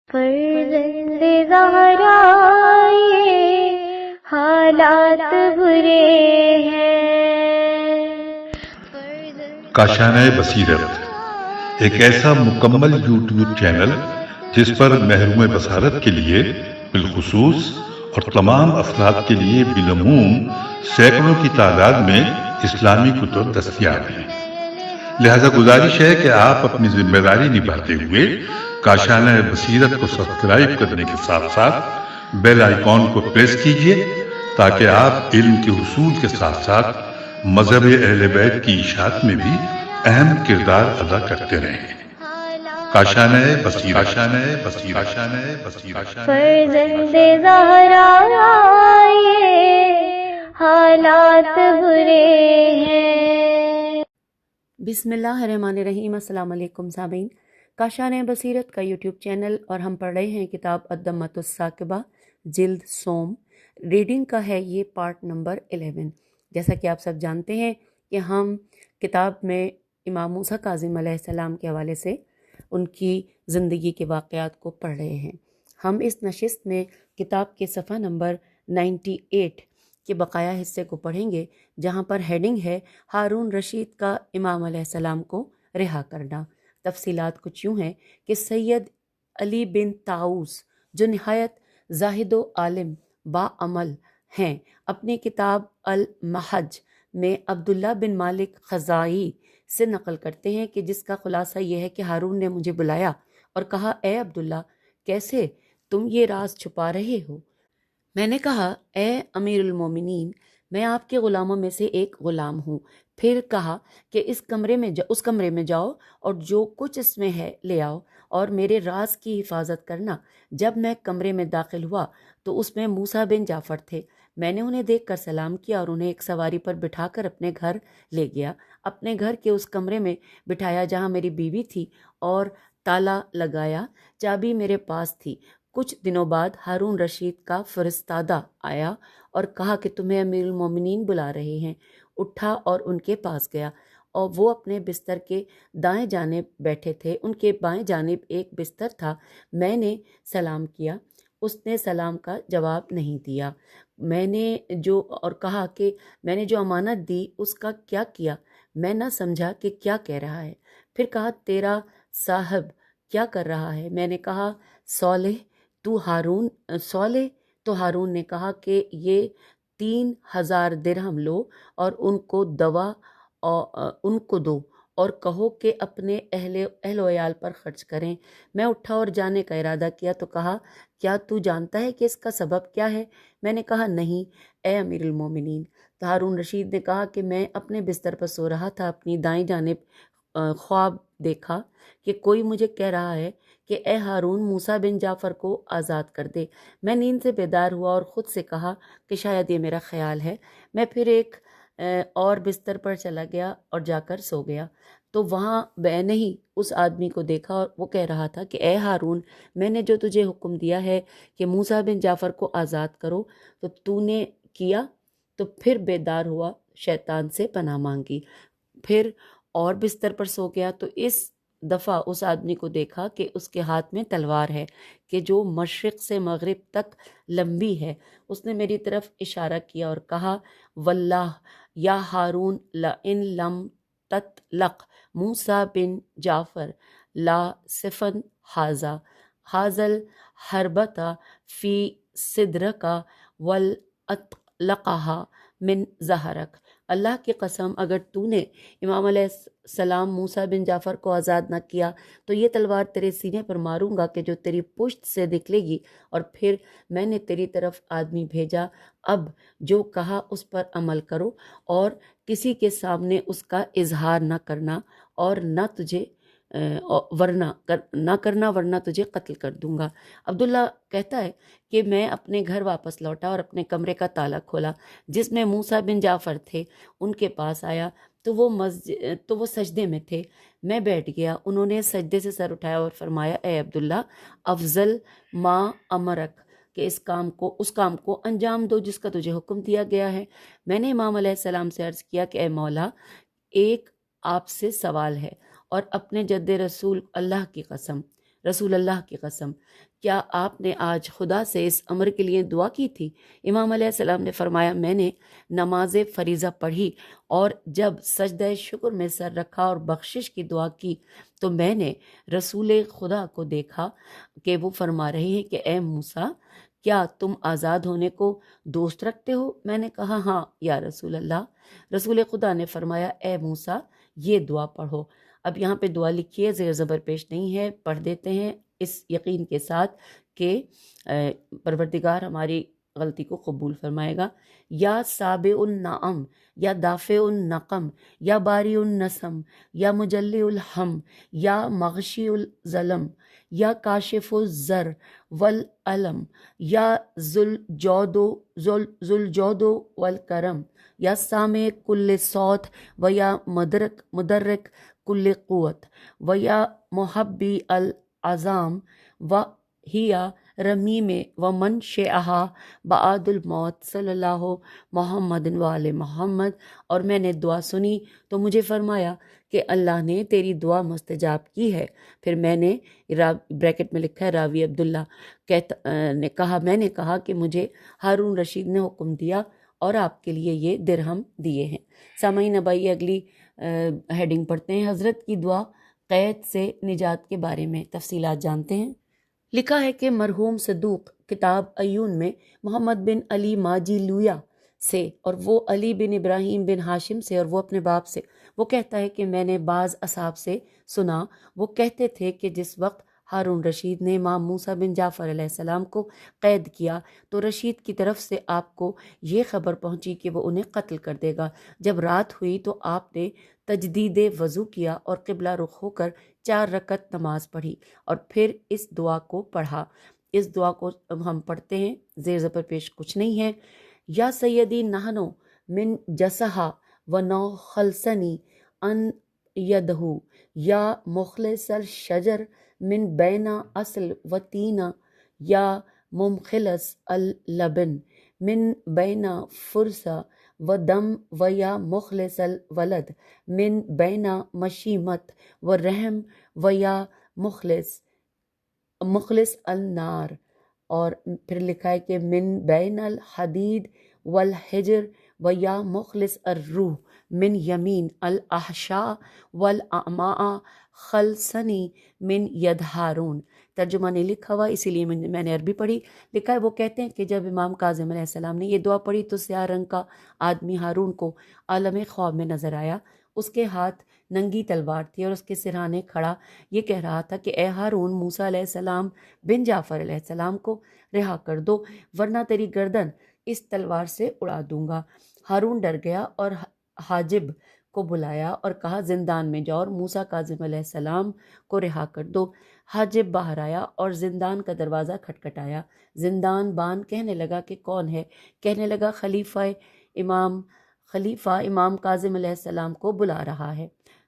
فرزند زہرا یہ حالات برے ہیں۔ کاشانہ بصیرت ایک ایسا مکمل یوٹیوب چینل جس پر محروم بصارت کے لیے بالخصوص اور تمام افراد کے لیے بالعموم سینکڑوں کی تعداد میں اسلامی کتب دستیاب ہیں۔ لہذا گزارش ہے کہ آپ اپنی ذمہ داری نبھاتے ہوئے کاشانہ بصیرت کو سبسکرائب کرنے کے ساتھ ساتھ بیل آئیکن کو پریس کیجئے تاکہ آپ علم کے حصول کے ساتھ ساتھ مذہب اہل بیت کی اشاعت میں بھی اہم کردار ادا کرتے رہیں۔ کاشانہ بصیرت۔ فرزند زہرا یہ حالات برے ہیں۔ بسم اللہ الرحمن الرحیم۔ السلام علیکم سامعین، کاشانہ بصیرت کا یوٹیوب چینل، اور ہم پڑھ رہے ہیں کتاب الدمۃ الثاقبہ جلد سوم۔ ریڈنگ کا ہے یہ پارٹ نمبر 11۔ جیسا کہ آپ سب جانتے ہیں کہ ہم کتاب میں امام موسیٰ کاظم علیہ السلام کے حوالے سے ان کی زندگی کے واقعات کو پڑھ رہے ہیں۔ ہم اس نشست میں کتاب کے صفحہ نمبر 98 کے بقایا حصے کو پڑھیں گے، جہاں پر ہیڈنگ ہے ہارون رشید کا امام علیہ السلام کو رہا کرنا۔ تفصیلات کچھ یوں ہیں کہ سید علی بن طاؤس، جو نہایت زاہد و عالم باعمل ہیں، اپنی کتاب المحج میں عبداللہ بن مالک خزاعی سے نقل کرتے ہیں کہ جس کا خلاصہ یہ ہے کہ ہارون نے مجھے بلایا اور کہا، اے عبداللہ، کیسے تم یہ راز چھپا رہے ہو؟ میں نے کہا، اے امیر المومنین، میں آپ کے غلاموں میں سے ایک غلام ہوں۔ پھر کہا کہ اس کمرے میں جاؤ اور جو کچھ اس میں ہے لے آؤ اور میرے راز کی حفاظت کرنا۔ جب میں کمرے میں داخل ہوا تو اس میں موسیٰ بن جعفر تھے۔ میں نے انہیں دیکھ کر سلام کیا اور انہیں ایک سواری پر بٹھا کر اپنے گھر لے گیا۔ اپنے گھر کے اس کمرے میں بٹھایا جہاں میری بیوی تھی اور تالا لگایا، چابی میرے پاس تھی۔ کچھ دنوں بعد ہارون رشید کا فرستادہ آیا اور کہا کہ تمہیں امیر المومنین بلا رہے ہیں۔ اٹھا اور ان کے پاس گیا، اور وہ اپنے بستر کے دائیں جانب بیٹھے تھے، ان کے بائیں جانب ایک بستر تھا۔ میں نے سلام کیا، اس نے سلام کا جواب نہیں دیا۔ میں نے کہا کہ میں نے جو امانت دی اس کا کیا کیا؟ میں نہ سمجھا کہ کیا کہہ رہا ہے۔ پھر کہا، تیرا صاحب کیا کر رہا ہے؟ میں نے کہا، صالح تو ہارون نے کہا کہ یہ 3000 درہم لو اور ان کو دو اور کہو کہ اپنے اہل و عیال پر خرچ کریں۔ میں اٹھا اور جانے کا ارادہ کیا تو کہا، کیا تو جانتا ہے کہ اس کا سبب کیا ہے؟ میں نے کہا، نہیں اے امیر المومنین۔ تو ہارون رشید نے کہا کہ میں اپنے بستر پر سو رہا تھا، اپنی دائیں جانب خواب دیکھا کہ کوئی مجھے کہہ رہا ہے کہ اے ہارون، موسیٰ بن جعفر کو آزاد کر دے۔ میں نیند سے بیدار ہوا اور خود سے کہا کہ شاید یہ میرا خیال ہے۔ میں پھر ایک اور بستر پر چلا گیا اور جا کر سو گیا تو وہاں میں نے ہی اس آدمی کو دیکھا اور وہ کہہ رہا تھا کہ اے ہارون، میں نے جو تجھے حکم دیا ہے کہ موسیٰ بن جعفر کو آزاد کرو تو نے کیا؟ تو پھر بیدار ہوا، شیطان سے پناہ مانگی، پھر اور بستر پر سو گیا تو اس دفعہ اس آدمی کو دیکھا کہ اس کے ہاتھ میں تلوار ہے کہ جو مشرق سے مغرب تک لمبی ہے۔ اس نے میری طرف اشارہ کیا اور کہا، واللہ یا ہارون لئن لم تطلق موسیٰ بن جعفر لا سفن حاضل حربتا فی صدرکا والاطلقہا من ظہرک۔ اللہ کی قسم، اگر تو نے امام علیہ السلام موسیٰ بن جعفر کو آزاد نہ کیا تو یہ تلوار تیرے سینے پر ماروں گا کہ جو تیری پشت سے نکلے گی۔ اور پھر میں نے تیری طرف آدمی بھیجا، اب جو کہا اس پر عمل کرو اور کسی کے سامنے اس کا اظہار نہ کرنا اور ورنہ تجھے قتل کر دوں گا۔ عبداللہ کہتا ہے کہ میں اپنے گھر واپس لوٹا اور اپنے کمرے کا تالا کھولا جس میں موسیٰ بن جعفر تھے، ان کے پاس آیا تو وہ سجدے میں تھے۔ میں بیٹھ گیا، انہوں نے سجدے سے سر اٹھایا اور فرمایا، اے عبداللہ، افضل ما امرک، کہ اس کام کو انجام دو جس کا تجھے حکم دیا گیا ہے۔ میں نے امام علیہ السلام سے عرض کیا کہ اے مولا، ایک آپ سے سوال ہے اور اپنے جد رسول اللہ کی قسم، رسول اللہ کی قسم، کیا آپ نے آج خدا سے اس امر کے لیے دعا کی تھی؟ امام علیہ السلام نے فرمایا، میں نے نماز فریضہ پڑھی اور جب سجدہ شکر میں سر رکھا اور بخشش کی دعا کی تو میں نے رسول خدا کو دیکھا کہ وہ فرما رہے ہیں کہ اے موسیٰ، کیا تم آزاد ہونے کو دوست رکھتے ہو؟ میں نے کہا ہاں یا رسول اللہ۔ رسول خدا نے فرمایا، اے موسیٰ، یہ دعا پڑھو۔ اب یہاں پہ دعا لکھی ہے، زیر زبر پیش نہیں ہے، پڑھ دیتے ہیں اس یقین کے ساتھ کہ پروردگار ہماری غلطی کو قبول فرمائے گا۔ یا سابع النعم، یا دافع النقم، یا باری النسم، یا مجلی الحم، یا مغشی الظلم، یا کاشف الزر والعلم، یا ذوالجود والکرم، یا سامع کل صوت، و یا مدرک کل قوت، و یا محبی العظام، و ہیا رمیم و من شیعہا بعد الموت، صلی اللہ محمد وآل محمد۔ اور میں نے دعا سنی تو مجھے فرمایا کہ اللہ نے تیری دعا مستجاب کی ہے۔ پھر میں نے بریکٹ میں لکھا ہے راوی عبداللہ میں نے کہا کہ مجھے ہارون رشید نے حکم دیا اور آپ کے لیے یہ درہم دیے ہیں۔ سامعین، اب آئیے اگلی ہیڈنگ پڑھتے ہیں، حضرت کی دعا قید سے نجات کے بارے میں تفصیلات جانتے ہیں۔ لکھا ہے کہ مرحوم صدوق کتاب عیون میں محمد بن علی ماجی لویا سے، اور وہ علی بن ابراہیم بن ہاشم سے، اور وہ اپنے باپ سے، وہ کہتا ہے کہ میں نے بعض اصحاب سے سنا، وہ کہتے تھے کہ جس وقت ہارون رشید نے امام موسیٰ بن جعفر علیہ السلام کو قید کیا تو رشید کی طرف سے آپ کو یہ خبر پہنچی کہ وہ انہیں قتل کر دے گا۔ جب رات ہوئی تو آپ نے تجدید وضو کیا اور قبلہ رخ ہو کر 4 رکعت نماز پڑھی اور پھر اس دعا کو پڑھا۔ اس دعا کو ہم پڑھتے ہیں، زیر زبر پیش کچھ نہیں ہے۔ یا سیدی نحنو من جسہا و نو خلصنی ان یدہو، یا مخلص الشجر من بین اصل و تینا، یا ممخلص اللبن من بین فرسا و دم، و یا مخلص الولد من بین مشیمت و رحم، و یا مخلص النار۔ اور پھر لکھا ہے کہ من بین الحدید والحجر، و یا مخلص الروح من یمین الاحشاء والاعماء، خلصنی من ید ہارون۔ ترجمہ نہیں لکھا ہوا اسی لیے میں نے عربی پڑھی۔ لکھا ہے وہ کہتے ہیں کہ جب امام کاظم علیہ السلام نے یہ دعا پڑھی تو سیاہ رنگ کا آدمی ہارون کو عالم خواب میں نظر آیا۔ اس کے ہاتھ ننگی تلوار تھی اور اس کے سرہانے کھڑا یہ کہہ رہا تھا کہ اے ہارون، موسیٰ علیہ السلام بن جعفر علیہ السلام کو رہا کر دو ورنہ تیری گردن اس تلوار سے اڑا دوں گا۔ ہارون ڈر گیا اور حاجب کو بلایا اور کہا زندان میں جاؤ اور موسیٰ کاظم علیہ السلام کو رہا کر دو۔ حاجب باہر آیا اور زندان کا دروازہ کھٹکھٹایا۔ زندان بان کہنے لگا کہ کون ہے؟ کہنے لگا خلیفہ امام کاظم علیہ السلام کو بلا رہا ہے۔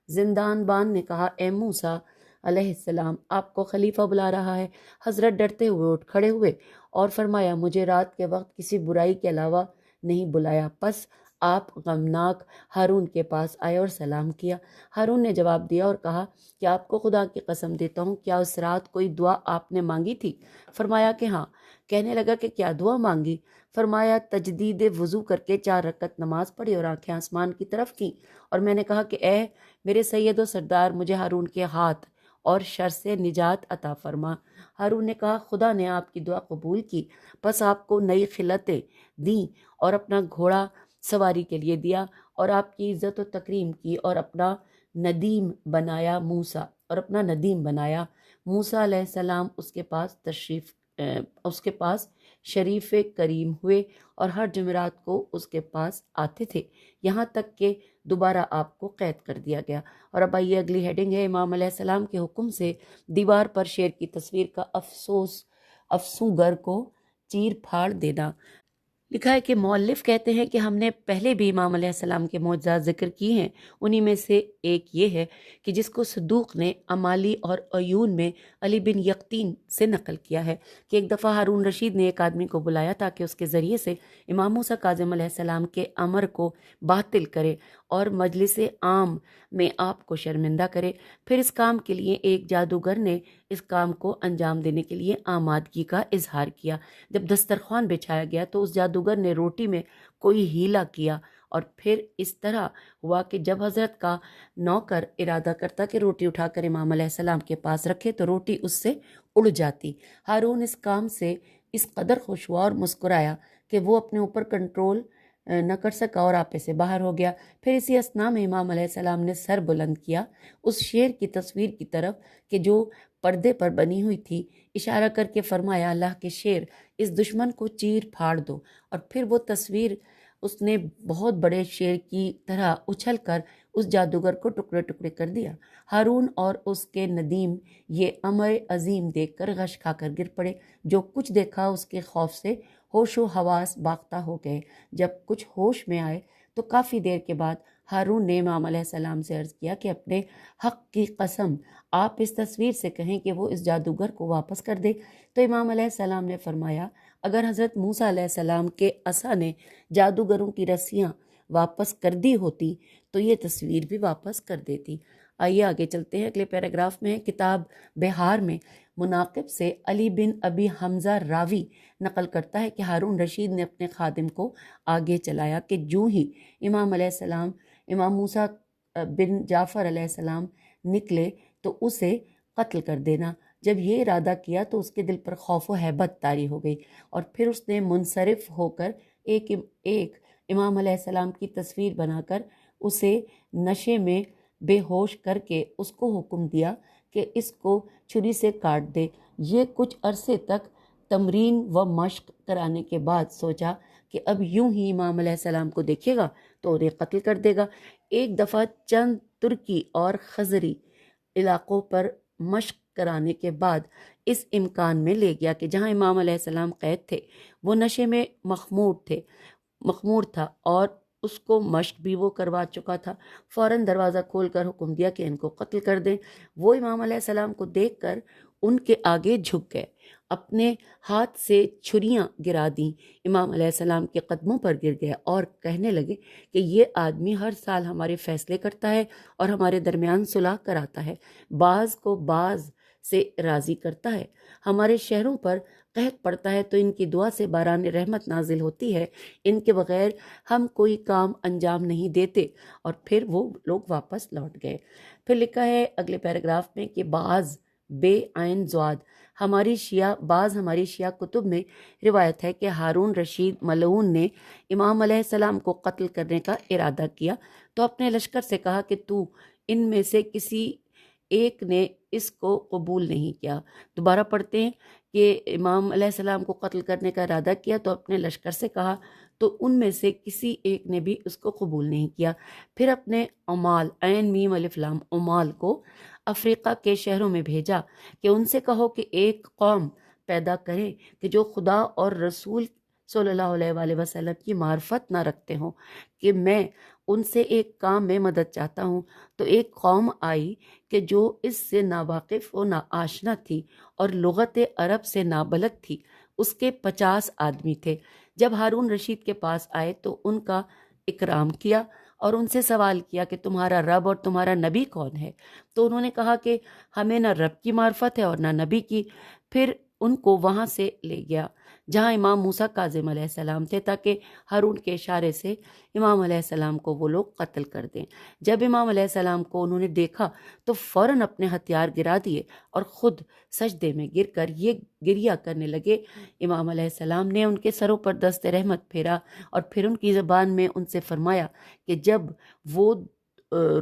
زندان بان نے کہا اے موسیٰ علیہ السلام، آپ کو خلیفہ بلا رہا ہے۔ حضرت ڈرتے ہوئے اٹھ کھڑے ہوئے اور فرمایا مجھے رات کے وقت کسی برائی کے علاوہ نہیں بلایا۔ پس آپ غمناک ہارون کے پاس آئے اور سلام کیا۔ ہارون نے جواب دیا اور کہا کہ آپ کو خدا کی قسم دیتا ہوں، کیا اس رات کوئی دعا آپ نے مانگی تھی؟ فرمایا کہ ہاں۔ کہنے لگا کہ کیا دعا مانگی؟ فرمایا تجدید وضو کر کے 4 رکعت نماز پڑھی اور آنکھیں آسمان کی طرف کیں، اور میں نے کہا کہ اے میرے سید و سردار، مجھے ہارون کے ہاتھ اور شر سے نجات عطا فرما۔ ہارون نے کہا خدا نے آپ کی دعا قبول کی، پس آپ کو نئی خلعتیں دیں اور اپنا گھوڑا سواری کے لیے دیا اور آپ کی عزت و تکریم کی اور اپنا ندیم بنایا موسیٰ علیہ السلام اس کے پاس شریف کریم ہوئے اور ہر جمعرات کو اس کے پاس آتے تھے، یہاں تک کہ دوبارہ آپ کو قید کر دیا گیا۔ اور اب آئیے اگلی ہیڈنگ ہے، امام علیہ السلام کے حکم سے دیوار پر شیر کی تصویر کا افسوگر کو چیر پھاڑ دینا۔ لکھا ہے کہ مؤلف کہتے ہیں کہ ہم نے پہلے بھی امام علیہ السلام کے معجزات ذکر کیے ہیں، انہی میں سے ایک یہ ہے کہ جس کو صدوق نے امالی اور عیون میں علی بن یقطین سے نقل کیا ہے کہ ایک دفعہ ہارون رشید نے ایک آدمی کو بلایا تاکہ اس کے ذریعے سے امام موسیٰ کاظم علیہ السلام کے امر کو باطل کرے اور مجلس عام میں آپ کو شرمندہ کرے۔ پھر اس کام کے لیے ایک جادوگر نے اس کام کو انجام دینے کے لیے آمادگی کا اظہار کیا۔ جب دسترخوان بچھایا گیا تو اس جادوگر نے روٹی میں کوئی ہیلا کیا، اور پھر اس طرح ہوا کہ جب حضرت کا نوکر ارادہ کرتا کہ روٹی اٹھا کر امام علیہ السلام کے پاس رکھے تو روٹی اس سے اڑ جاتی۔ ہارون اس کام سے اس قدر خوش ہوا اور مسکرایا کہ وہ اپنے اوپر کنٹرول نہ کر سکا اور آپے سے باہر ہو گیا۔ پھر اسی اثناء میں امام علیہ السلام نے سر بلند کیا اس شیر کی تصویر کی طرف کہ جو پردے پر بنی ہوئی تھی، اشارہ کر کے فرمایا، اللہ کے شیر، اس دشمن کو چیر پھاڑ دو۔ اور پھر وہ تصویر اس نے بہت بڑے شیر کی طرح اچھل کر اس جادوگر کو ٹکڑے ٹکڑے کر دیا۔ ہارون اور اس کے ندیم یہ امر عظیم دیکھ کر غش کھا کر گر پڑے۔ جو کچھ دیکھا اس کے خوف سے ہوش و حواس باختہ ہو گئے۔ جب کچھ ہوش میں آئے تو کافی دیر کے بعد ہارون نے امام علیہ السلام سے عرض کیا کہ اپنے حق کی قسم آپ اس تصویر سے کہیں کہ وہ اس جادوگر کو واپس کر دے۔ تو امام علیہ السلام نے فرمایا، اگر حضرت موسیٰ علیہ السلام کے عصا نے جادوگروں کی رسیاں واپس کر دی ہوتی تو یہ تصویر بھی واپس کر دیتی۔ آئیے آگے چلتے ہیں۔ اگلے پیراگراف میں کتاب بہار میں مناقب سے علی بن ابی حمزہ راوی نقل کرتا ہے کہ ہارون رشید نے اپنے خادم کو آگے چلایا کہ جو ہی امام علیہ السلام امام موسیٰ بن جعفر علیہ السلام نکلے تو اسے قتل کر دینا۔ جب یہ ارادہ کیا تو اس کے دل پر خوف و ہیبت طاری ہو گئی، اور پھر اس نے منصرف ہو کر ایک امام علیہ السلام کی تصویر بنا کر اسے نشے میں بے ہوش کر کے اس کو حکم دیا کہ اس کو چھری سے کاٹ دے۔ یہ کچھ عرصے تک تمرین و مشق کرانے کے بعد سوچا کہ اب یوں ہی امام علیہ السلام کو دیکھے گا تو انہیں قتل کر دے گا۔ ایک دفعہ چند ترکی اور خزری علاقوں پر مشق کرانے کے بعد اس امکان میں لے گیا کہ جہاں امام علیہ السلام قید تھے وہ نشے میں مخمور تھا، اور اس کو مشق بھی وہ کروا چکا تھا۔ فوراً دروازہ کھول کر حکم دیا کہ ان کو قتل کر دیں۔ وہ امام علیہ السلام کو دیکھ کر ان کے آگے جھک گئے، اپنے ہاتھ سے چھریاں گرا دیں، امام علیہ السلام کے قدموں پر گر گئے اور کہنے لگے کہ یہ آدمی ہر سال ہمارے فیصلے کرتا ہے اور ہمارے درمیان صلح کراتا ہے، بعض کو بعض سے راضی کرتا ہے، ہمارے شہروں پر قحط پڑتا ہے تو ان کی دعا سے باران رحمت نازل ہوتی ہے، ان کے بغیر ہم کوئی کام انجام نہیں دیتے۔ اور پھر وہ لوگ واپس لوٹ گئے۔ پھر لکھا ہے اگلے پیراگراف میں کہ بعض بے عین زواد ہماری شیعہ کتب میں روایت ہے کہ ہارون رشید ملعون نے امام علیہ السلام کو قتل کرنے کا ارادہ کیا تو اپنے لشکر سے کہا کہ تو ان میں سے کسی ایک نے اس کو قبول نہیں کیا۔ دوبارہ پڑھتے ہیں کہ امام علیہ السلام کو قتل کرنے کا ارادہ کیا تو اپنے لشکر سے کہا تو ان میں سے کسی ایک نے بھی اس کو قبول نہیں کیا۔ پھر اپنے عمال عین میم الف لام عمال کو افریقہ کے شہروں میں بھیجا کہ ان سے کہو کہ ایک قوم پیدا کریں کہ جو خدا اور رسول صلی اللہ علیہ وآلہ وسلم کی معرفت نہ رکھتے ہوں، کہ میں ان سے ایک کام میں مدد چاہتا ہوں۔ تو ایک قوم آئی کہ جو اس سے ناواقف و ناآشنا تھی اور لغت عرب سے نابلد تھی، اس کے 50 آدمی تھے۔ جب ہارون رشید کے پاس آئے تو ان کا اکرام کیا اور ان سے سوال کیا کہ تمہارا رب اور تمہارا نبی کون ہے؟ تو انہوں نے کہا کہ ہمیں نہ رب کی معرفت ہے اور نہ نبی کی۔ پھر ان کو وہاں سے لے گیا جہاں امام موسیٰ کاظم علیہ السلام تھے تاکہ ہارون کے اشارے سے امام علیہ السلام کو وہ لوگ قتل کر دیں۔ جب امام علیہ السلام کو انہوں نے دیکھا تو فوراً اپنے ہتھیار گرا دیے اور خود سجدے میں گر کر یہ گریہ کرنے لگے۔ امام علیہ السلام نے ان کے سروں پر دست رحمت پھیرا اور پھر ان کی زبان میں ان سے فرمایا کہ جب وہ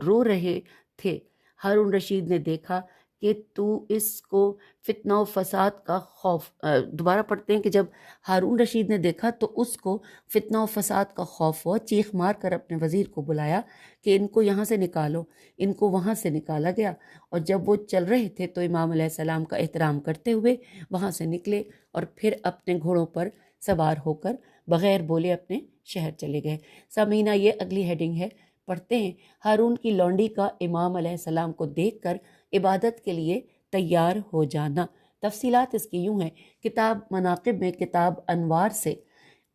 رو رہے تھے ہارون رشید نے دیکھا کہ تو اس کو فتنہ و فساد کا خوف دوبارہ پڑھتے ہیں کہ جب ہارون رشید نے دیکھا تو اس کو فتنہ و فساد کا خوف ہوا، چیخ مار کر اپنے وزیر کو بلایا کہ ان کو یہاں سے نکالو۔ ان کو وہاں سے نکالا گیا، اور جب وہ چل رہے تھے تو امام علیہ السلام کا احترام کرتے ہوئے وہاں سے نکلے اور پھر اپنے گھوڑوں پر سوار ہو کر بغیر بولے اپنے شہر چلے گئے۔ سامعینہ، یہ اگلی ہیڈنگ ہے، پڑھتے ہیں۔ ہارون کی لونڈی کا امام علیہ السلام کو دیکھ کر عبادت کے لیے تیار ہو جانا۔ تفصیلات اس کی یوں ہیں۔ کتاب مناقب میں کتاب انوار سے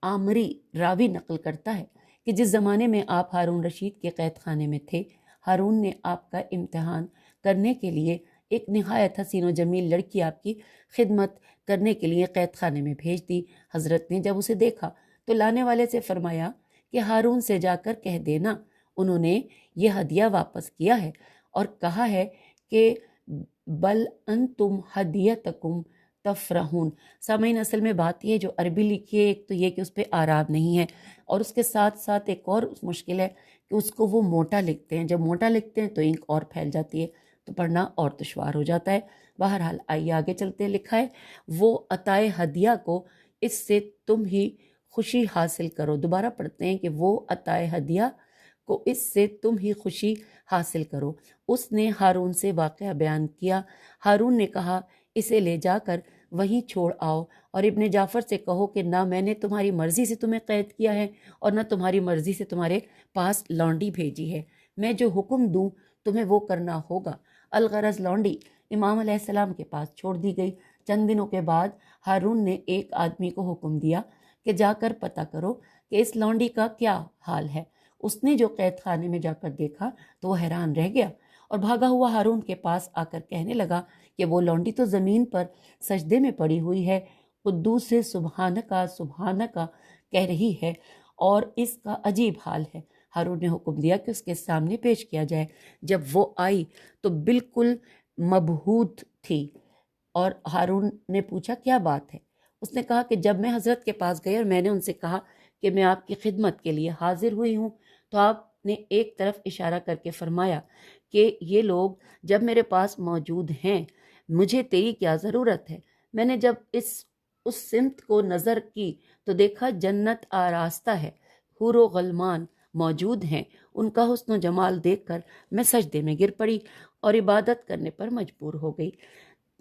عامری راوی نقل کرتا ہے کہ جس زمانے میں آپ ہارون رشید کے قید خانے میں تھے، ہارون نے آپ کا امتحان کرنے کے لیے ایک نہایت حسین و جمیل لڑکی آپ کی خدمت کرنے کے لیے قید خانے میں بھیج دی۔ حضرت نے جب اسے دیکھا تو لانے والے سے فرمایا کہ ہارون سے جا کر کہہ دینا انہوں نے یہ ہدیہ واپس کیا ہے اور کہا ہے کہ بل انتم ہدیتکم تفرحون۔ سامعین، اصل میں بات یہ جو عربی لکھی ہے، ایک تو یہ کہ اس پہ آراب نہیں ہے، اور اس کے ساتھ ساتھ ایک اور مشکل ہے کہ اس کو وہ موٹا لکھتے ہیں۔ جب موٹا لکھتے ہیں تو انک اور پھیل جاتی ہے، تو پڑھنا اور دشوار ہو جاتا ہے۔ بہرحال آئیے آگے چلتے، لکھا ہے وہ عطائے ہدیہ کو اس سے تم ہی خوشی حاصل کرو۔ دوبارہ پڑھتے ہیں کہ وہ عطائے ہدیہ کو اس سے تم ہی خوشی حاصل کرو۔ اس نے ہارون سے واقعہ بیان کیا۔ ہارون نے کہا اسے لے جا کر وہیں چھوڑ آؤ، اور ابن جعفر سے کہو کہ نہ میں نے تمہاری مرضی سے تمہیں قید کیا ہے اور نہ تمہاری مرضی سے تمہارے پاس لونڈی بھیجی ہے، میں جو حکم دوں تمہیں وہ کرنا ہوگا۔ الغرض لونڈی امام علیہ السلام کے پاس چھوڑ دی گئی۔ چند دنوں کے بعد ہارون نے ایک آدمی کو حکم دیا کہ جا کر پتہ کرو کہ اس لونڈی کا کیا حال ہے۔ اس نے جو قید خانے میں جا کر دیکھا تو وہ حیران رہ گیا اور بھاگا ہوا ہارون کے پاس آ کر کہنے لگا کہ وہ لونڈی تو زمین پر سجدے میں پڑی ہوئی ہے، قدوس سبحانکا سبحانکا کہہ رہی ہے، اور اس کا عجیب حال ہے۔ ہارون نے حکم دیا کہ اس کے سامنے پیش کیا جائے۔ جب وہ آئی تو بالکل مبہوت تھی، اور ہارون نے پوچھا کیا بات ہے؟ اس نے کہا کہ جب میں حضرت کے پاس گئی اور میں نے ان سے کہا کہ میں آپ کی خدمت کے لیے حاضر ہوئی ہوں، تو آپ نے ایک طرف اشارہ کر کے فرمایا کہ یہ لوگ جب میرے پاس موجود ہیں مجھے تیری کیا ضرورت ہے۔ میں نے جب اس سمت کو نظر کی تو دیکھا جنت آراستہ ہے، حور و غلمان موجود ہیں، ان کا حسن و جمال دیکھ کر میں سجدے میں گر پڑی اور عبادت کرنے پر مجبور ہو گئی۔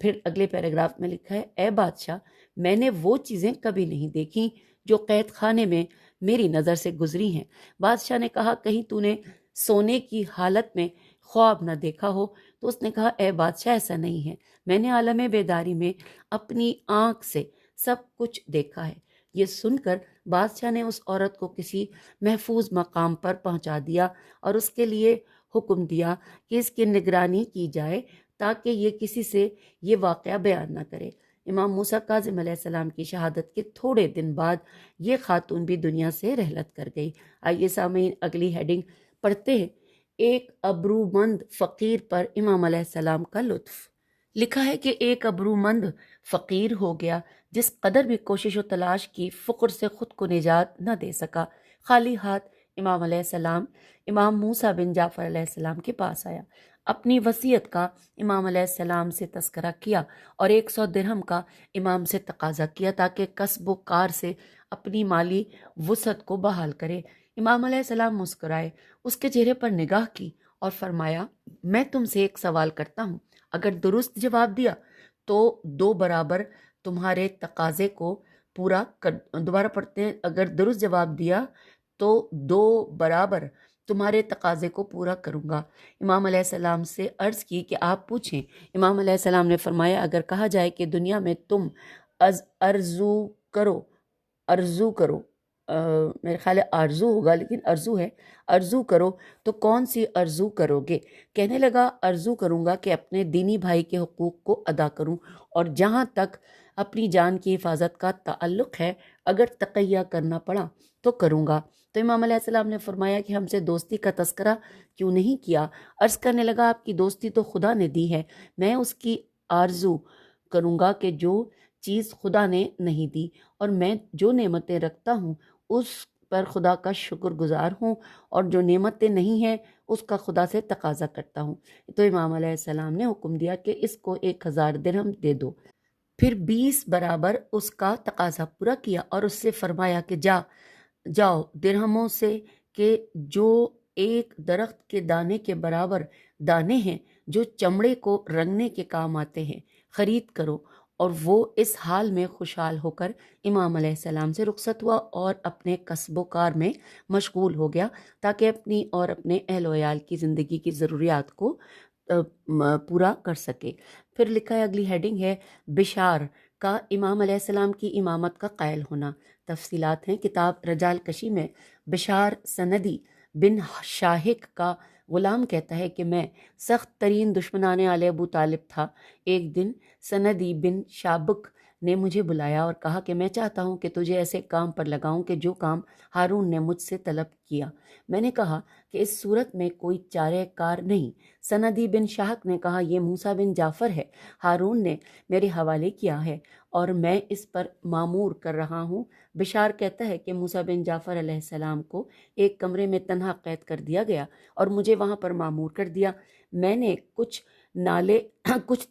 پھر اگلے پیراگراف میں لکھا ہے اے بادشاہ، میں نے وہ چیزیں کبھی نہیں دیکھیں جو قید خانے میں میری نظر سے گزری ہیں۔ بادشاہ نے کہا کہیں تو نے سونے کی حالت میں خواب نہ دیکھا ہو؟ تو اس نے کہا اے بادشاہ ایسا نہیں ہے، میں نے عالم بیداری میں اپنی آنکھ سے سب کچھ دیکھا ہے۔ یہ سن کر بادشاہ نے اس عورت کو کسی محفوظ مقام پر پہنچا دیا اور اس کے لیے حکم دیا کہ اس کی نگرانی کی جائے تاکہ یہ کسی سے یہ واقعہ بیان نہ کرے۔ امام موسیٰ کاظم علیہ السلام کی شہادت کے تھوڑے دن بعد یہ خاتون بھی دنیا سے رحلت کر گئی۔ آئیے سامعین اگلی ہیڈنگ پڑھتے ہیں، ایک ابرومند فقیر پر امام علیہ السلام کا لطف۔ لکھا ہے کہ ایک ابرومند فقیر ہو گیا، جس قدر بھی کوشش و تلاش کی فقر سے خود کو نجات نہ دے سکا۔ خالی ہاتھ امام علیہ السلام امام موسیٰ بن جعفر علیہ السلام کے پاس آیا، اپنی وصیت کا امام علیہ السلام سے تذکرہ کیا اور 100 درہم کا امام سے تقاضا کیا تاکہ کسب و کار سے اپنی مالی وسعت کو بحال کرے۔ امام علیہ السلام مسکرائے، اس کے چہرے پر نگاہ کی اور فرمایا میں تم سے ایک سوال کرتا ہوں، اگر درست جواب دیا تو 2 برابر تمہارے تقاضے کو پورا کر۔ دوبارہ پڑھتے ہیں، اگر درست جواب دیا تو 2 برابر تمہارے تقاضے کو پورا کروں گا۔ امام علیہ السلام سے عرض کی کہ آپ پوچھیں۔ امام علیہ السلام نے فرمایا اگر کہا جائے کہ دنیا میں تم ارزو کرو میرے خیال ہے آرزو ہوگا لیکن ارزو کرو تو کون سی ارزو کرو گے؟ کہنے لگا ارزو کروں گا کہ اپنے دینی بھائی کے حقوق کو ادا کروں، اور جہاں تک اپنی جان کی حفاظت کا تعلق ہے اگر تقیہ کرنا پڑا تو کروں گا۔ تو امام علیہ السلام نے فرمایا کہ ہم سے دوستی کا تذکرہ کیوں نہیں کیا؟ عرض کرنے لگا آپ کی دوستی تو خدا نے دی ہے، میں اس کی آرزو کروں گا کہ جو چیز خدا نے نہیں دی، اور میں جو نعمتیں رکھتا ہوں اس پر خدا کا شکر گزار ہوں، اور جو نعمتیں نہیں ہیں اس کا خدا سے تقاضا کرتا ہوں۔ تو امام علیہ السلام نے حکم دیا کہ اس کو 1000 درہم دے دو۔ پھر 20 برابر اس کا تقاضا پورا کیا اور اس سے فرمایا کہ جاؤ درہموں سے کہ جو ایک درخت کے دانے کے برابر دانے ہیں جو چمڑے کو رنگنے کے کام آتے ہیں خرید کرو۔ اور وہ اس حال میں خوشحال ہو کر امام علیہ السلام سے رخصت ہوا اور اپنے کسب و کار میں مشغول ہو گیا تاکہ اپنی اور اپنے اہل و عیال کی زندگی کی ضروریات کو پورا کر سکے۔ پھر لکھا ہے اگلی ہیڈنگ ہے بشار کا امام علیہ السلام کی امامت کا قائل ہونا۔ تفصیلات ہیں کتاب رجال کشی میں۔ بشار سندی بن شاہک کا غلام کہتا ہے کہ میں سخت ترین دشمنان آل ابو طالب تھا۔ ایک دن سندی بن شابک نے مجھے بلایا اور کہا کہ میں چاہتا ہوں کہ تجھے ایسے کام پر لگاؤں کہ جو کام ہارون نے مجھ سے طلب کیا۔ میں نے کہا کہ اس صورت میں کوئی چارہ کار نہیں۔ سندی بن شاہک نے کہا یہ موسیٰ بن جعفر ہے، ہارون نے میرے حوالے کیا ہے اور میں اس پر مامور کر رہا ہوں۔ بشار کہتا ہے کہ موسیٰ بن جعفر علیہ السلام کو ایک کمرے میں تنہا قید کر دیا گیا اور مجھے وہاں پر مامور کر دیا۔ میں نے کچھ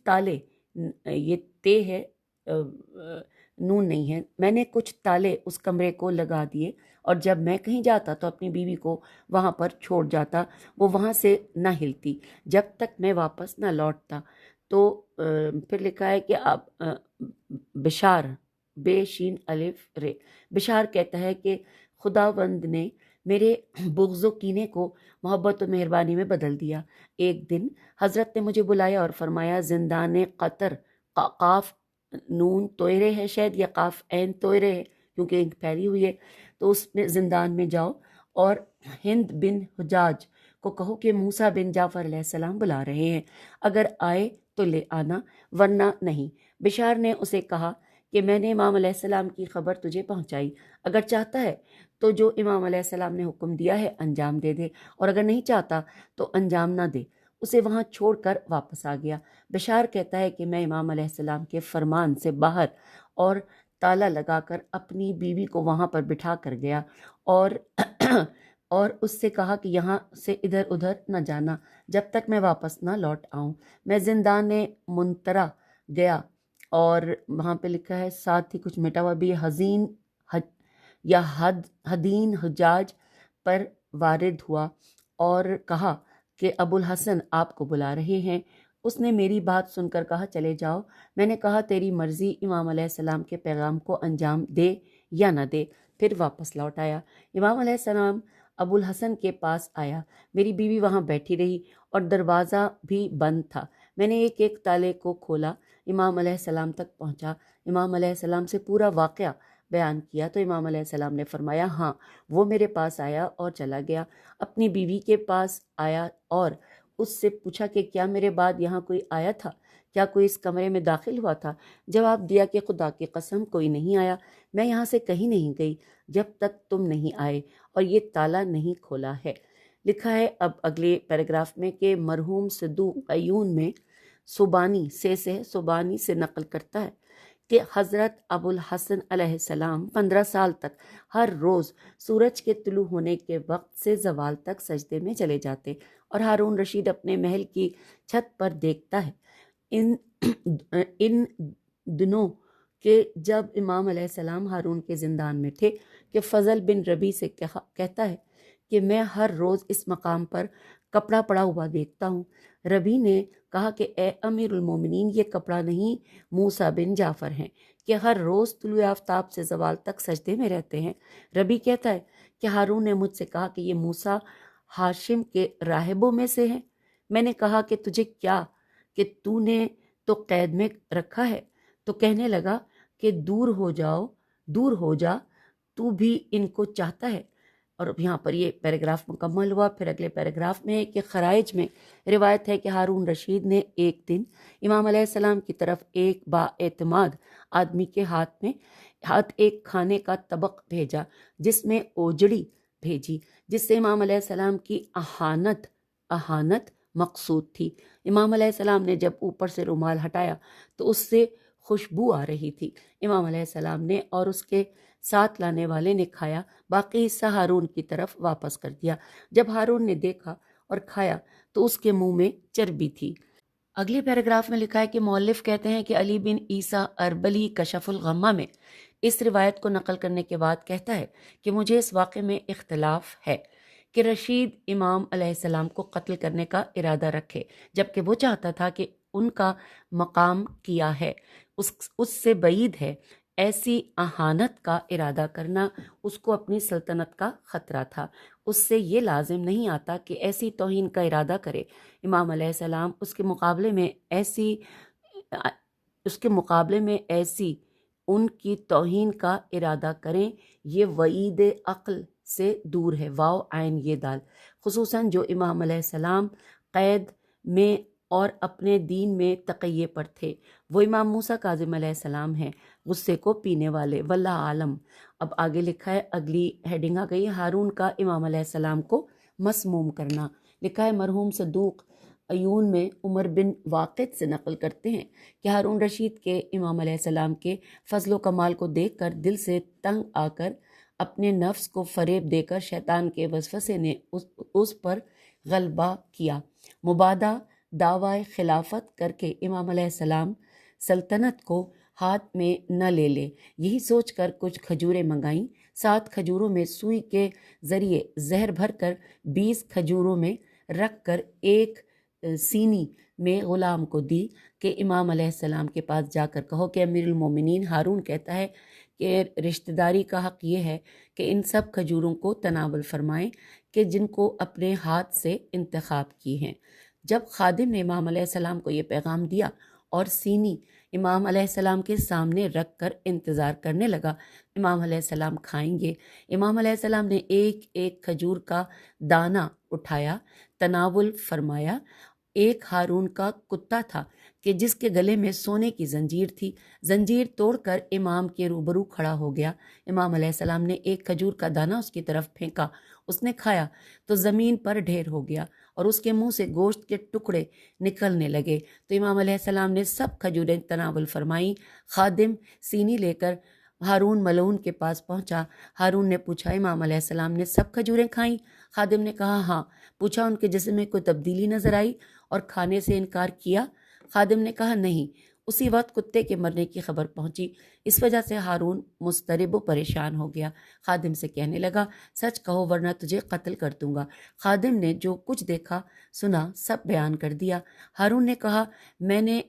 تالے، یہ تے ہے نون نہیں ہے، میں نے کچھ تالے اس کمرے کو لگا دیے اور جب میں کہیں جاتا تو اپنی بیوی کو وہاں پر چھوڑ جاتا، وہ وہاں سے نہ ہلتی جب تک میں واپس نہ لوٹتا۔ تو پھر لکھا ہے کہ اب بشار بے شین الف رے، بشار کہتا ہے کہ خداوند نے میرے بغض و کینے کو محبت و مہربانی میں بدل دیا۔ ایک دن حضرت نے مجھے بلایا اور فرمایا زندان قطر، قاف نون توئرے ہے شاید یا قاف عین توئرے ہے کیونکہ انک پھیلی ہوئی ہے، تو اس میں زندان میں جاؤ اور ہند بن حجاج کو کہو کہ موسیٰ بن جعفر علیہ السلام بلا رہے ہیں، اگر آئے تو لے آنا ورنہ نہیں۔ بشار نے اسے کہا کہ میں نے امام علیہ السلام کی خبر تجھے پہنچائی، اگر چاہتا ہے تو جو امام علیہ السلام نے حکم دیا ہے انجام دے دے اور اگر نہیں چاہتا تو انجام نہ دے۔ اسے وہاں چھوڑ کر واپس آ گیا۔ بشار کہتا ہے کہ میں امام علیہ السلام کے فرمان سے باہر اور تالا لگا کر اپنی بیوی کو وہاں پر بٹھا کر گیا اور اس سے کہا کہ یہاں سے ادھر ادھر نہ جانا جب تک میں واپس نہ لوٹ آؤں۔ میں زندان منترا گیا اور وہاں پہ لکھا ہے ساتھ ہی کچھ مٹا ہوا بھی حزین یا حدین حجاج پر وارد ہوا اور کہا کہ ابو الحسن آپ کو بلا رہے ہیں۔ اس نے میری بات سن کر کہا چلے جاؤ۔ میں نے کہا تیری مرضی، امام علیہ السلام کے پیغام کو انجام دے یا نہ دے۔ پھر واپس لوٹ آیا۔ امام علیہ السلام ابو الحسن کے پاس آیا، میری بیوی وہاں بیٹھی رہی اور دروازہ بھی بند تھا۔ میں نے ایک ایک تالے کو کھولا، امام علیہ السلام تک پہنچا، امام علیہ السلام سے پورا واقعہ بیان کیا تو امام علیہ السلام نے فرمایا ہاں وہ میرے پاس آیا اور چلا گیا۔ اپنی بیوی کے پاس آیا اور اس سے پوچھا کہ کیا میرے بعد یہاں کوئی آیا تھا، کیا کوئی اس کمرے میں داخل ہوا تھا؟ جواب دیا کہ خدا کی قسم کوئی نہیں آیا، میں یہاں سے کہیں نہیں گئی جب تک تم نہیں آئے اور یہ تالا نہیں کھولا ہے۔ لکھا ہے اب اگلے پیراگراف میں کہ مرحوم صدوق عیون میں سبانی سے نقل کرتا ہے کہ حضرت ابو الحسن علیہ السلام 15 سال تک ہر روز سورج کے طلوع ہونے کے وقت سے زوال تک سجدے میں چلے جاتے اور ہارون رشید اپنے محل کی چھت پر دیکھتا ہے۔ ان دنوں کہ جب امام علیہ السلام ہارون کے زندان میں تھے کہ فضل بن ربی سے کہتا ہے کہ میں ہر روز اس مقام پر کپڑا پڑا ہوا دیکھتا ہوں۔ ربی نے کہا کہ اے امیر المومنین، یہ کپڑا نہیں موسیٰ بن جعفر ہیں کہ ہر روز طلوع آفتاب سے زوال تک سجدے میں رہتے ہیں۔ ربی کہتا ہے کہ ہارون نے مجھ سے کہا کہ یہ موسیٰ ہاشم کے راہبوں میں سے ہیں۔ میں نے کہا کہ تجھے کیا کہ تو نے تو قید میں رکھا ہے؟ تو کہنے لگا کہ دور ہو جا، تو بھی ان کو چاہتا ہے۔ اور یہاں پر یہ پیراگراف مکمل ہوا۔ پھر اگلے پیراگراف میں کہ خرائج میں روایت ہے کہ ہارون رشید نے ایک دن امام علیہ السلام کی طرف ایک با اعتماد آدمی کے ہاتھ ایک کھانے کا طبق بھیجا جس میں اوجڑی بھیجی، جس سے امام علیہ السلام کی اہانت مقصود تھی۔ امام علیہ السلام نے جب اوپر سے رومال ہٹایا تو اس سے خوشبو آ رہی تھی۔ امام علیہ السلام نے اور اس کے ساتھ لانے والے نے کھایا، باقی حصہ ہارون کی طرف واپس کر دیا۔ جب ہارون نے دیکھا اور کھایا تو اس کے منہ میں چربی تھی۔ اگلے پیراگراف میں لکھا ہے کہ مؤلف کہتے ہیں کہ علی بن عیسیٰ اربلی کشف الغمہ میں اس روایت کو نقل کرنے کے بعد کہتا ہے کہ مجھے اس واقعے میں اختلاف ہے کہ رشید امام علیہ السلام کو قتل کرنے کا ارادہ رکھے جبکہ وہ چاہتا تھا کہ ان کا مقام کیا ہے، اس سے بعید ہے۔ ایسی اہانت کا ارادہ کرنا اس کو اپنی سلطنت کا خطرہ تھا، اس سے یہ لازم نہیں آتا کہ ایسی توہین کا ارادہ کرے۔ امام علیہ السلام اس کے مقابلے میں ایسی اس کے مقابلے میں ایسی ان کی توہین کا ارادہ کریں، یہ وعید عقل سے دور ہے۔ واو عین یہ دال، خصوصاً جو امام علیہ السلام قید میں اور اپنے دین میں تقیے پر تھے۔ وہ امام موسیٰ کاظم علیہ السلام ہیں، غصے کو پینے والے، واللہ عالم۔ اب آگے لکھا ہے، اگلی ہیڈنگ آ گئی، ہارون کا امام علیہ السلام کو مسموم کرنا۔ لکھا ہے مرحوم صدوق عیون میں عمر بن واقد سے نقل کرتے ہیں کہ ہارون رشید کے امام علیہ السلام کے فضل و کمال کو دیکھ کر دل سے تنگ آ کر اپنے نفس کو فریب دے کر شیطان کے وسوسے نے اس پر غلبہ کیا، مبادہ دعوی خلافت کر کے امام علیہ السلام سلطنت کو ہاتھ میں نہ لے لے۔ یہی سوچ کر کچھ کھجوریں منگائیں، 7 کھجوروں میں سوئی کے ذریعے زہر بھر کر 20 کھجوروں میں رکھ کر ایک سینی میں غلام کو دی کہ امام علیہ السلام کے پاس جا کر کہو کہ امیر المومنین ہارون کہتا ہے کہ رشتہ داری کا حق یہ ہے کہ ان سب کھجوروں کو تناول فرمائیں کہ جن کو اپنے ہاتھ سے انتخاب کی ہیں۔ جب خادم نے امام علیہ السلام کو یہ پیغام دیا اور سینی امام علیہ السلام کے سامنے رکھ کر انتظار کرنے لگا امام علیہ السلام کھائیں گے، امام علیہ السلام نے ایک ایک کھجور کا دانہ اٹھایا، تناول فرمایا۔ ایک ہارون کا کتا تھا کہ جس کے گلے میں سونے کی زنجیر تھی، زنجیر توڑ کر امام کے روبرو کھڑا ہو گیا۔ امام علیہ السلام نے ایک کھجور کا دانہ اس کی طرف پھینکا، اس نے کھایا تو زمین پر ڈھیر ہو گیا اور اس کے منہ سے گوشت کے ٹکڑے نکلنے لگے۔ تو امام علیہ السلام نے سب کھجوریں تناول فرمائیں۔ خادم سینی لے کر ہارون ملعون کے پاس پہنچا۔ ہارون نے پوچھا امام علیہ السلام نے سب کھجوریں کھائیں؟ خادم نے کہا ہاں۔ پوچھا ان کے جسم میں کوئی تبدیلی نظر آئی اور کھانے سے انکار کیا؟ خادم نے کہا نہیں۔ اسی وقت کتے کے مرنے کی خبر پہنچی، اس وجہ سے ہارون مضطرب و پریشان ہو گیا۔ خادم سے کہنے لگا سچ کہو ورنہ تجھے قتل کر دوں گا۔ خادم نے جو کچھ دیکھا سنا سب بیان کر دیا۔ ہارون نے کہا میں نے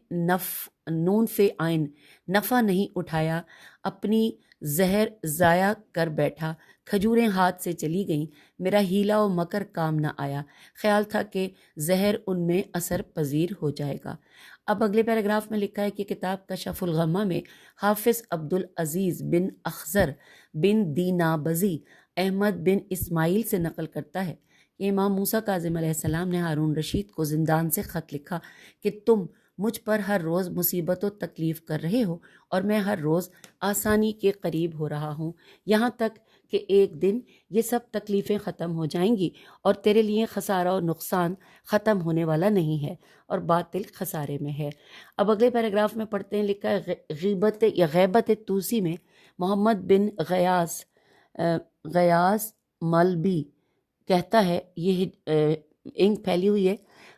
نون فے آئین نفع نہیں اٹھایا، اپنی زہر ضائع کر بیٹھا، کھجوریں ہاتھ سے چلی گئیں، میرا ہیلا و مکر کام نہ آیا، خیال تھا کہ زہر ان میں اثر پذیر ہو جائے گا۔ اب اگلے پیراگراف میں لکھا ہے کہ کتاب کشف الغمہ میں حافظ عبدالعزیز بن اخضر بن دینابزی احمد بن اسماعیل سے نقل کرتا ہے کہ امام موسیٰ کاظم علیہ السلام نے ہارون رشید کو زندان سے خط لکھا کہ تم مجھ پر ہر روز مصیبت و تکلیف کر رہے ہو اور میں ہر روز آسانی کے قریب ہو رہا ہوں، یہاں تک کہ ایک دن یہ سب تکلیفیں ختم ہو جائیں گی اور تیرے لیے خسارہ و نقصان ختم ہونے والا نہیں ہے اور باطل خسارے میں ہے۔ اب اگلے پیراگراف میں پڑھتے ہیں، لکھا ہے غیبت یا غیبت توسی میں محمد بن غیاس ملبی کہتا ہے، یہ انک پھیلی ہوئی ہے،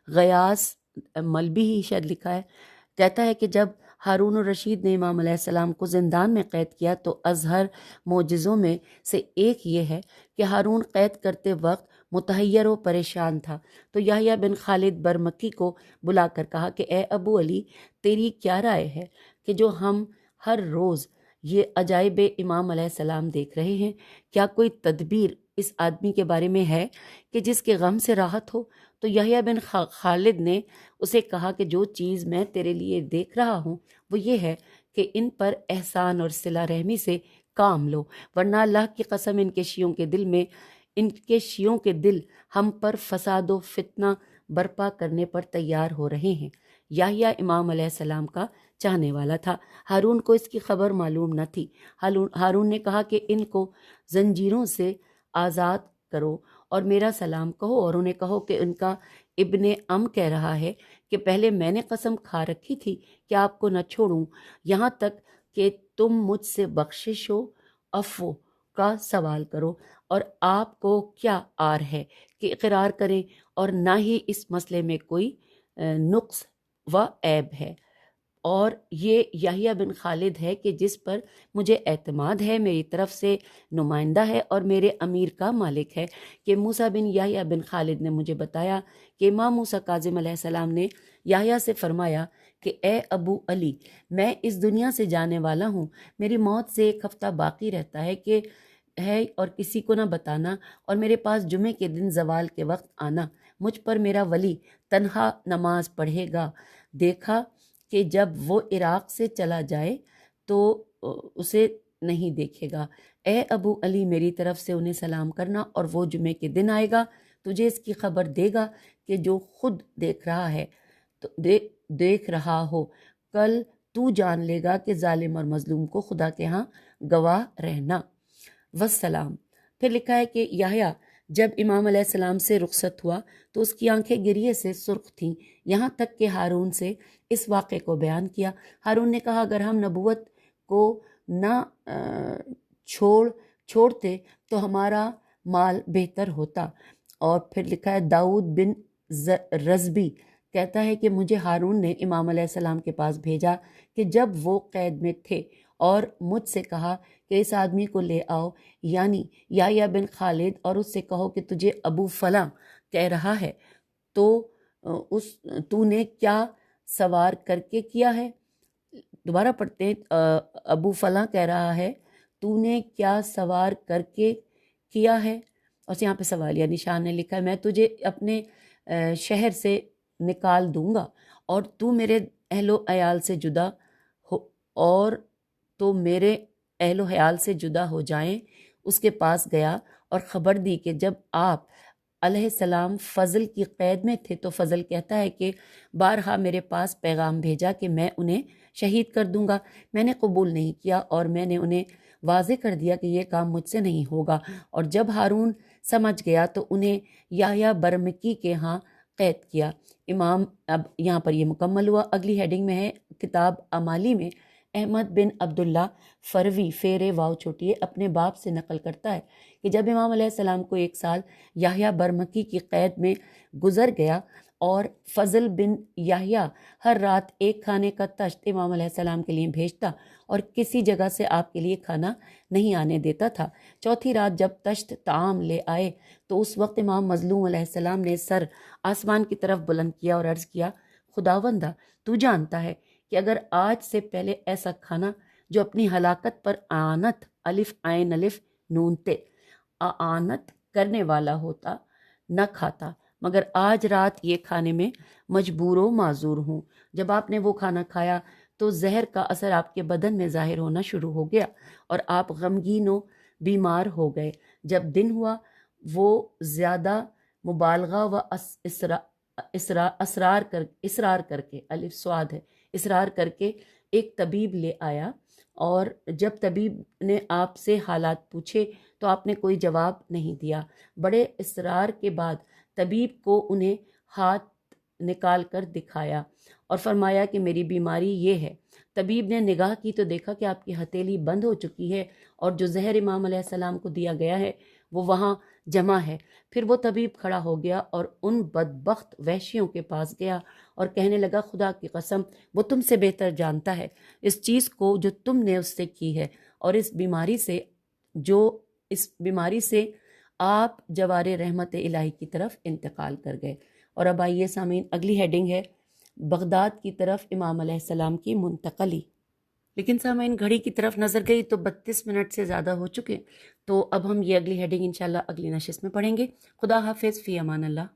غیاس ملبی ہی شاید لکھا ہے، کہتا ہے کہ جب ہارون الرشید نے امام علیہ السلام کو زندان میں قید کیا تو اظہر معجزوں میں سے ایک یہ ہے کہ ہارون قید کرتے وقت متحیر و پریشان تھا، تو یحییٰ بن خالد برمکی کو بلا کر کہا کہ اے ابو علی، تیری کیا رائے ہے کہ جو ہم ہر روز یہ عجائب امام علیہ السلام دیکھ رہے ہیں، کیا کوئی تدبیر اس آدمی کے بارے میں ہے کہ جس کے غم سے راحت ہو؟ تو یحییٰ بن خالد نے اسے کہا کہ جو چیز میں تیرے لیے دیکھ رہا ہوں وہ یہ ہے کہ ان پر احسان اور صلہ رحمی سے کام لو، ورنہ اللہ کی قسم ان کے شیعوں کے دل ہم پر فساد و فتنہ برپا کرنے پر تیار ہو رہے ہیں۔ یحییٰ امام علیہ السلام کا چاہنے والا تھا، ہارون کو اس کی خبر معلوم نہ تھی۔ ہارون نے کہا کہ ان کو زنجیروں سے آزاد کرو اور میرا سلام کہو اور انہیں کہو کہ ان کا ابن کہہ رہا ہے کہ پہلے میں نے قسم کھا رکھی تھی کہ آپ کو نہ چھوڑوں یہاں تک کہ تم مجھ سے بخشش و عفو کا سوال کرو، اور آپ کو کیا آر ہے کہ اقرار کریں، اور نہ ہی اس مسئلے میں کوئی نقص و عیب ہے۔ اور یہ یحییٰ بن خالد ہے کہ جس پر مجھے اعتماد ہے، میری طرف سے نمائندہ ہے اور میرے امیر کا مالک ہے، کہ موسیٰ بن یحییٰ بن خالد نے مجھے بتایا کہ امام موسیٰ کاظم علیہ السلام نے یحییٰ سے فرمایا کہ اے ابو علی، میں اس دنیا سے جانے والا ہوں، میری موت سے 1 ہفتہ باقی رہتا ہے اور کسی کو نہ بتانا، اور میرے پاس جمعے کے دن زوال کے وقت آنا، مجھ پر میرا ولی تنہا نماز پڑھے گا، دیکھا کہ جب وہ عراق سے چلا جائے تو اسے نہیں دیکھے گا۔ اے ابو علی میری طرف سے انہیں سلام کرنا، اور وہ جمعے کے دن آئے گا، تجھے اس کی خبر دے گا کہ جو خود دیکھ رہا ہے تو دیکھ رہا ہو، کل تو جان لے گا کہ ظالم اور مظلوم کو خدا کے ہاں گواہ رہنا۔ والسلام۔ پھر لکھا ہے کہ یحییٰ جب امام علیہ السلام سے رخصت ہوا تو اس کی آنکھیں گریے سے سرخ تھیں، یہاں تک کہ ہارون سے اس واقعے کو بیان کیا۔ ہارون نے کہا اگر ہم نبوت کو نہ چھوڑتے تو ہمارا مال بہتر ہوتا۔ اور پھر لکھا ہے داؤد بن رزبی کہتا ہے کہ مجھے ہارون نے امام علیہ السلام کے پاس بھیجا کہ جب وہ قید میں تھے اور مجھ سے کہا کہ اس آدمی کو لے آؤ، یعنی یحییٰ بن خالد، اور اس سے کہو کہ تجھے ابو فلاں کہہ رہا ہے، تو نے کیا سوار کر کے کیا ہے؟ دوبارہ پڑھتے ہیں، ابو فلاں کہہ رہا ہے تو نے کیا سوار کر کے کیا ہے؟ اور یہاں پہ سوالیہ نشان نے لکھا ہے میں تجھے اپنے شہر سے نکال دوں گا اور تو میرے اہل و عیال سے جدا ہو، اور تو میرے اہل و عیال سے جدا ہو جائیں۔ اس کے پاس گیا اور خبر دی کہ جب آپ علیہ السلام فضل کی قید میں تھے تو فضل کہتا ہے کہ بارہا میرے پاس پیغام بھیجا کہ میں انہیں شہید کر دوں گا، میں نے قبول نہیں کیا اور میں نے انہیں واضح کر دیا کہ یہ کام مجھ سے نہیں ہوگا۔ اور جب ہارون سمجھ گیا تو انہیں یحییٰ برمکی کے ہاں قید کیا۔ امام اب یہاں پر یہ مکمل ہوا۔ اگلی ہیڈنگ میں ہے کتاب امالی میں احمد بن عبداللہ فروی فیر واو چھوٹی اپنے باپ سے نقل کرتا ہے کہ جب امام علیہ السلام کو 1 سال یحییٰ برمکی کی قید میں گزر گیا اور فضل بن یحییٰ ہر رات ایک کھانے کا تشت امام علیہ السلام کے لیے بھیجتا اور کسی جگہ سے آپ کے لیے کھانا نہیں آنے دیتا تھا۔ چوتھی رات جب تشت طعام لے آئے تو اس وقت امام مظلوم علیہ السلام نے سر آسمان کی طرف بلند کیا اور عرض کیا خداوندہ تو جانتا ہے کہ اگر آج سے پہلے ایسا کھانا جو اپنی ہلاکت پر اعانت الف عین الف نون تے اعانت کرنے والا ہوتا نہ کھاتا، مگر آج رات یہ کھانے میں مجبور و معذور ہوں۔ جب آپ نے وہ کھانا کھایا تو زہر کا اثر آپ کے بدن میں ظاہر ہونا شروع ہو گیا اور آپ غمگین و بیمار ہو گئے۔ جب دن ہوا وہ زیادہ مبالغہ و اصرار کر کے الف سواد ہے اصرار کر کے ایک طبیب لے آیا، اور جب طبیب نے آپ سے حالات پوچھے تو آپ نے کوئی جواب نہیں دیا۔ بڑے اصرار کے بعد طبیب کو انہیں ہاتھ نکال کر دکھایا اور فرمایا کہ میری بیماری یہ ہے۔ طبیب نے نگاہ کی تو دیکھا کہ آپ کی ہتھیلی بند ہو چکی ہے اور جو زہر امام علیہ السلام کو دیا گیا ہے وہ وہاں جمع ہے۔ پھر وہ طبیب کھڑا ہو گیا اور ان بدبخت وحشیوں کے پاس گیا اور کہنے لگا خدا کی قسم وہ تم سے بہتر جانتا ہے اس چیز کو جو تم نے اس سے کی ہے، اور اس بیماری سے آپ جوار رحمت الہی کی طرف انتقال کر گئے۔ اور اب آئیے سامعین اگلی ہیڈنگ ہے بغداد کی طرف امام علیہ السلام کی منتقلی۔ لیکن سامعین گھڑی کی طرف نظر گئی تو 32 منٹ سے زیادہ ہو چکے، تو اب ہم یہ اگلی ہیڈنگ انشاءاللہ اگلی نشست میں پڑھیں گے۔ خدا حافظ، فی امان اللہ۔